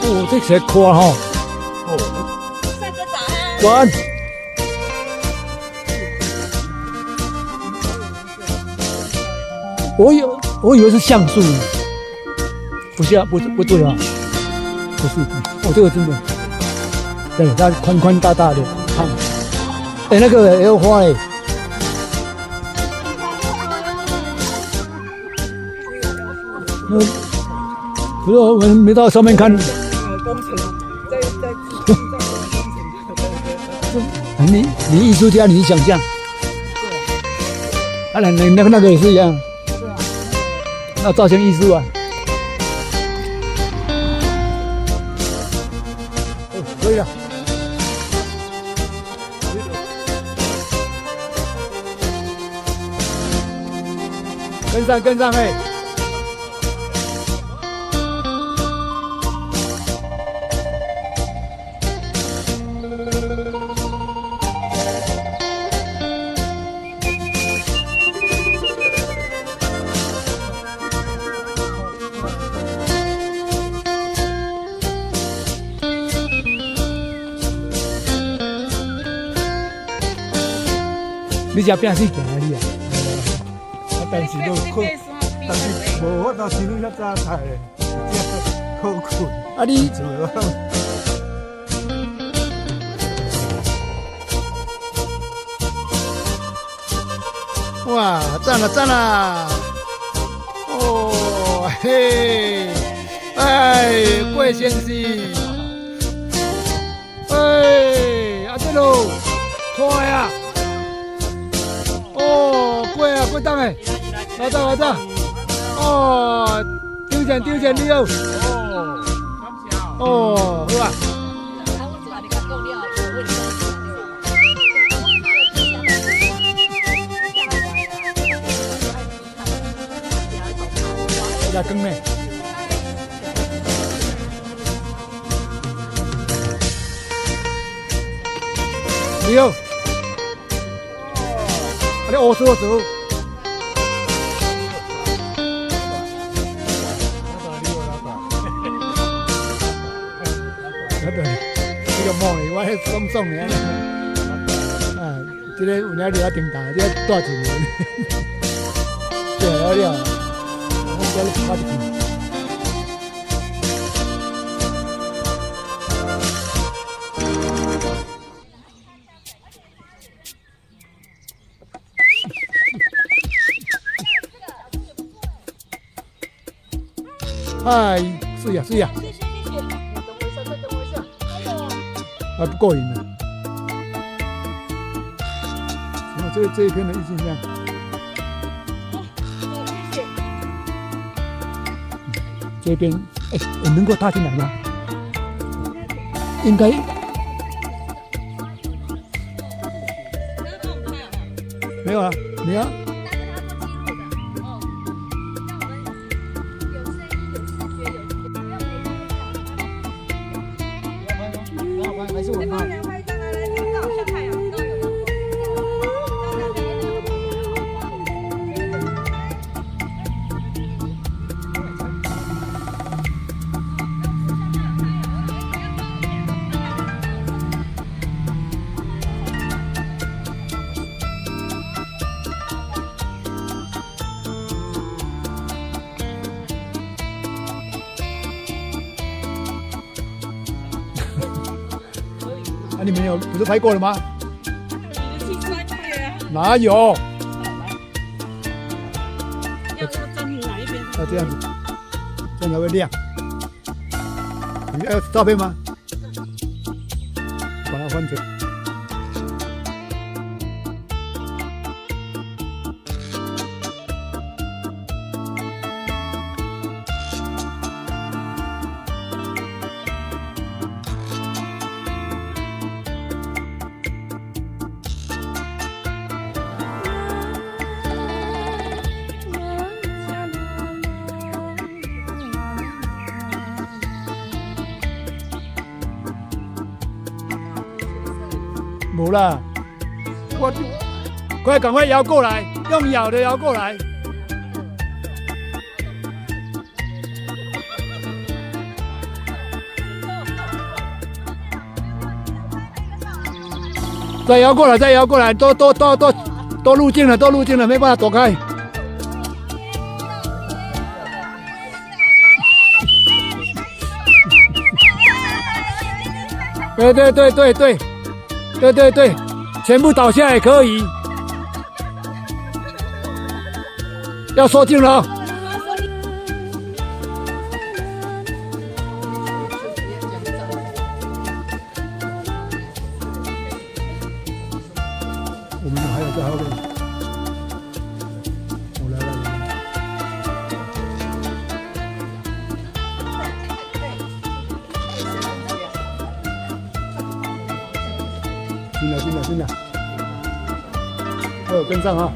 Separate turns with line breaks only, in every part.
哦，这才夸哈。哦，
三个早安。
早安。我以为是橡树，不是啊，不对啊，不是。哦，这个真的，对，它宽宽大大的，胖。哎，那个也有花哎。不是我们没到上面看。
工程在
你艺术家，你想象。啊，那个也是一样。那造型艺术啊。哦，可以了。跟上哎。你只变死行啊你啊！但是都可，但是无法度生遐早菜嘞，只好困。啊你做哇，赞了赞了！哦嘿，哎，贵先生，哎，啊对喽，错呀！哦，贵啊，贵档哎，来这，哦，丢钱你哦，哦，好啊。来羹咩？你好。啊，你学做。这个梦的，我迄爽的。啊，这个有领了顶大，这个大钱的。对了，我这里拍得起。嗨，是呀。谢谢。等我一下。还不过瘾呢。这一片的意境这样。这边能够踏进来吗？应该。没有啊，你啊。还是我怕。你们不是拍过了吗？哪有？
要站哪一边？
要这样子，这样才会亮。你要照片吗？把它换成。没啦，赶快摇过来，用摇的摇过来。再摇过来，再摇过来，都入境了，都入境了，没办法躲开。对对对对对，对对对，全部倒下也可以。要收镜了哦。我们还有在后面。我来。进来，还有跟上啊。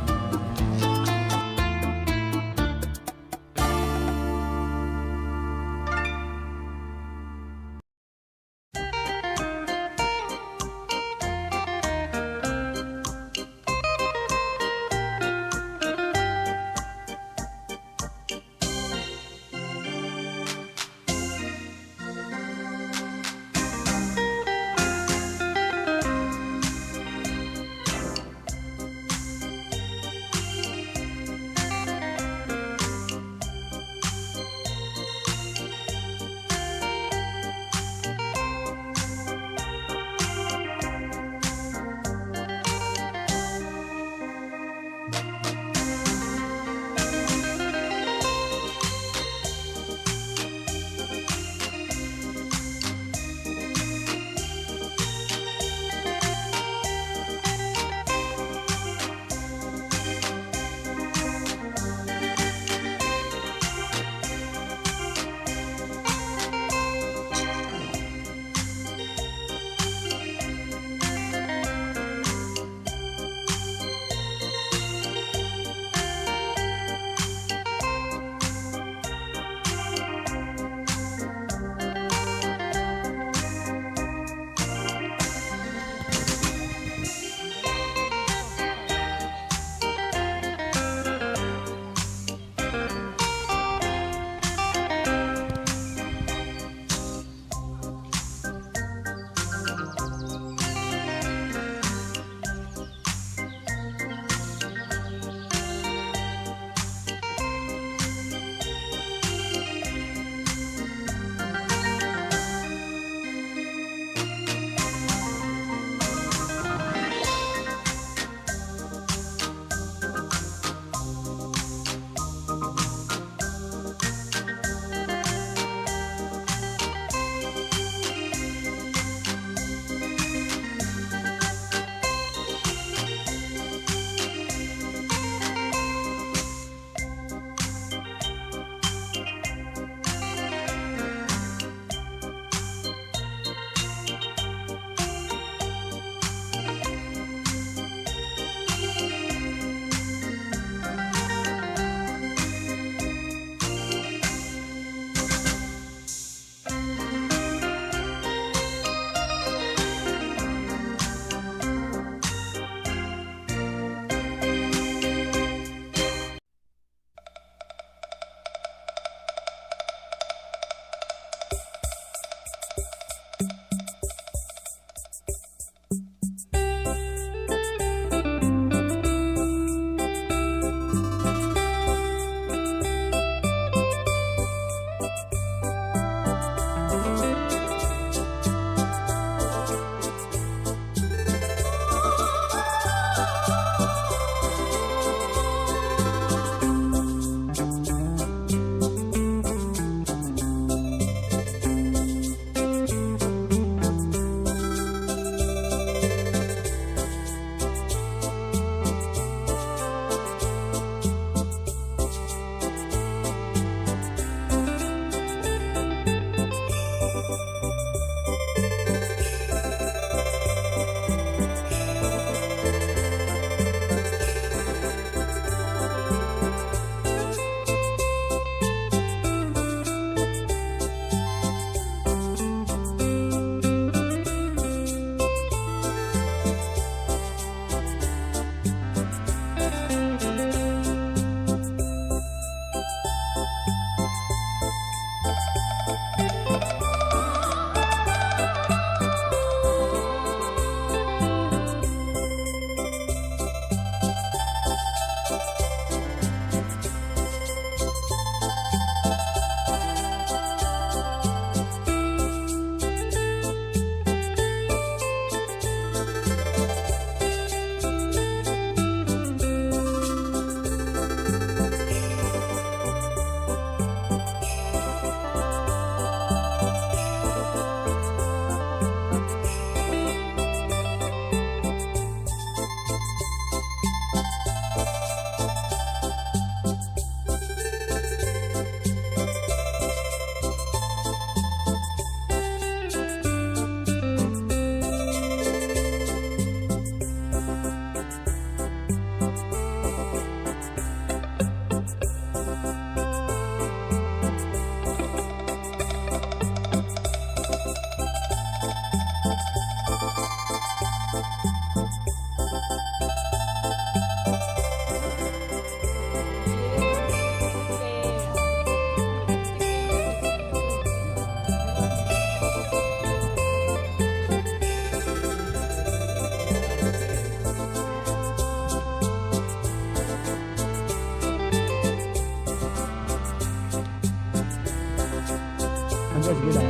应该是要来啊。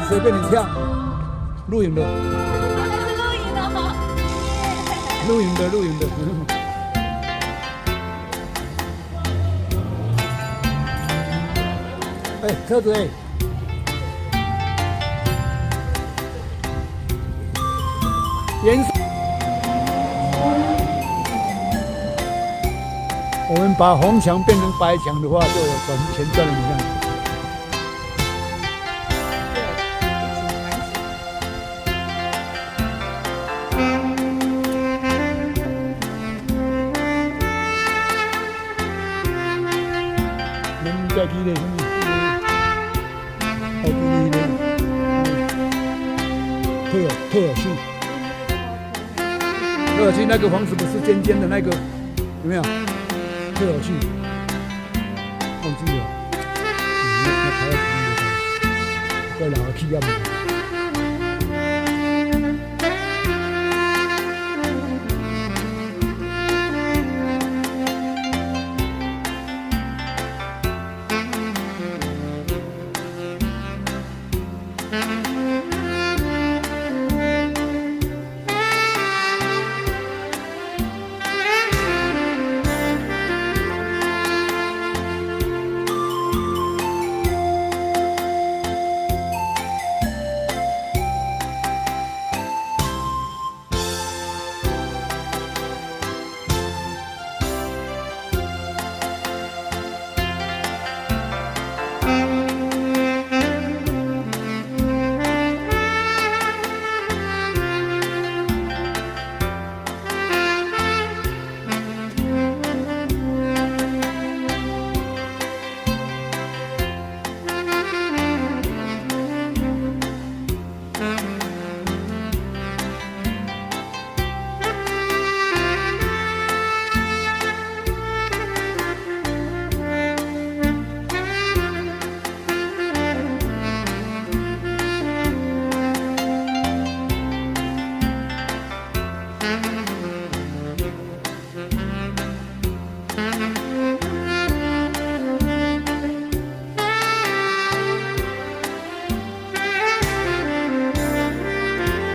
随便你跳，露营的，露营的，露营的。哎，车子哎，颜色。我们把红墙变成白墙的话，就有钱赚了，你看。在地的什么？在地的特尔逊那个房子不是尖尖的那个，有没有？特尔逊，忘记了。那开在旁边，在哪个企业？